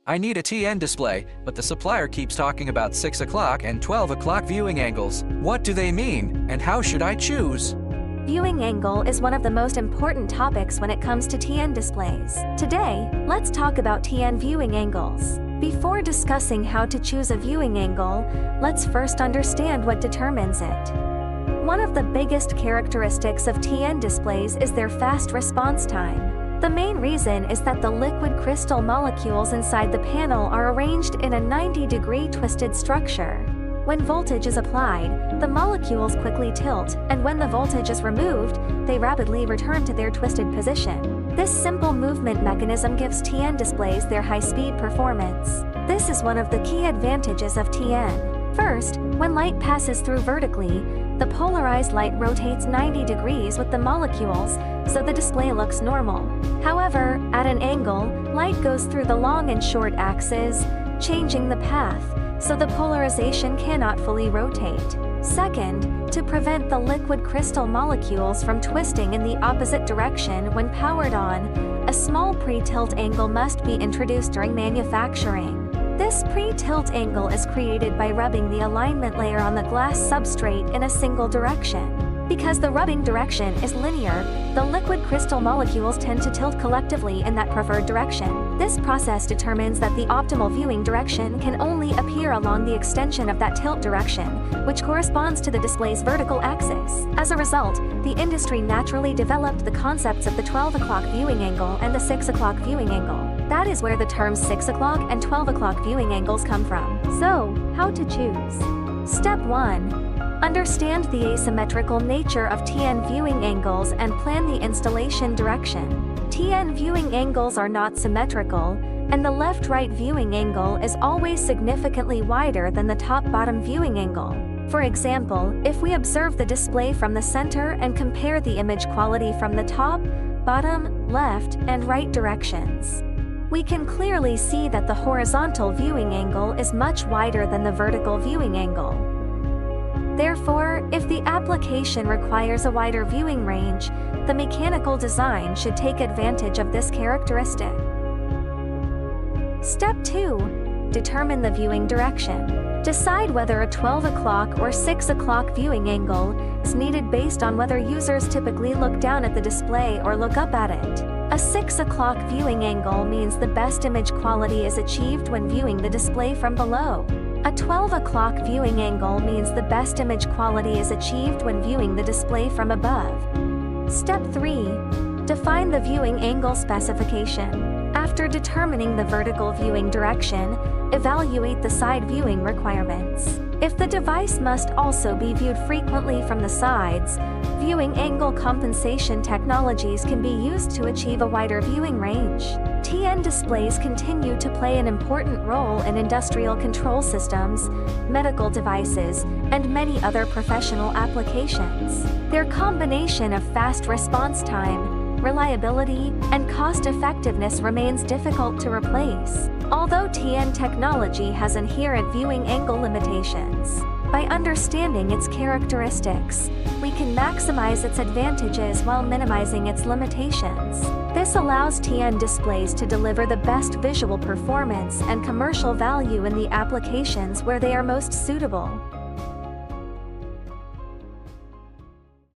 I need a TN display, but the supplier keeps talking about 6 o'clock and 12 o'clock viewing angles. What do they mean, and how should I choose? Viewing angle is one of the most important topics when it comes to TN displays. Today, let's talk about TN viewing angles. Before discussing how to choose a viewing angle, let's first understand what determines it. One of the biggest characteristics of TN displays is their fast response time. The main reason is that the liquid crystal molecules inside the panel are arranged in a 90-degree twisted structure. When voltage is applied, the molecules quickly tilt, and when the voltage is removed, they rapidly return to their twisted position. This simple movement mechanism gives TN displays their high-speed performance. This is one of the key advantages of TN. First, when light passes through vertically, the polarized light rotates 90 degrees with the molecules, so the display looks normal. However, at an angle, light goes through the long and short axes, changing the path, so the polarization cannot fully rotate. Second, to prevent the liquid crystal molecules from twisting in the opposite direction when powered on, a small pre-tilt angle must be introduced during manufacturing. This pre-tilt angle is created by rubbing the alignment layer on the glass substrate in a single direction. Because the rubbing direction is linear, the liquid crystal molecules tend to tilt collectively in that preferred direction. This process determines that the optimal viewing direction can only appear along the extension of that tilt direction, which corresponds to the display's vertical axis. As a result, the industry naturally developed the concepts of the 12 o'clock viewing angle and the 6 o'clock viewing angle. That is where the terms 6 o'clock and 12 o'clock viewing angles come from. So, how to choose? Step 1. Understand the asymmetrical nature of TN viewing angles and plan the installation direction. TN viewing angles are not symmetrical, and the left-right viewing angle is always significantly wider than the top-bottom viewing angle. For example, if we observe the display from the center and compare the image quality from the top, bottom, left, and right directions, we can clearly see that the horizontal viewing angle is much wider than the vertical viewing angle. Therefore, if the application requires a wider viewing range, the mechanical design should take advantage of this characteristic. Step 2. Determine the viewing direction. Decide whether a 12 o'clock or 6 o'clock viewing angle is needed based on whether users typically look down at the display or look up at it. A 6 o'clock viewing angle means the best image quality is achieved when viewing the display from below. A 12 o'clock viewing angle means the best image quality is achieved when viewing the display from above. Step 3. Define the viewing angle specification. After determining the vertical viewing direction, evaluate the side viewing requirements. If the device must also be viewed frequently from the sides, viewing angle compensation technologies can be used to achieve a wider viewing range. TN displays continue to play an important role in industrial control systems, medical devices, and many other professional applications. Their combination of fast response time, reliability, and cost-effectiveness remains difficult to replace. Although TN technology has inherent viewing angle limitations, by understanding its characteristics, we can maximize its advantages while minimizing its limitations. This allows TN displays to deliver the best visual performance and commercial value in the applications where they are most suitable.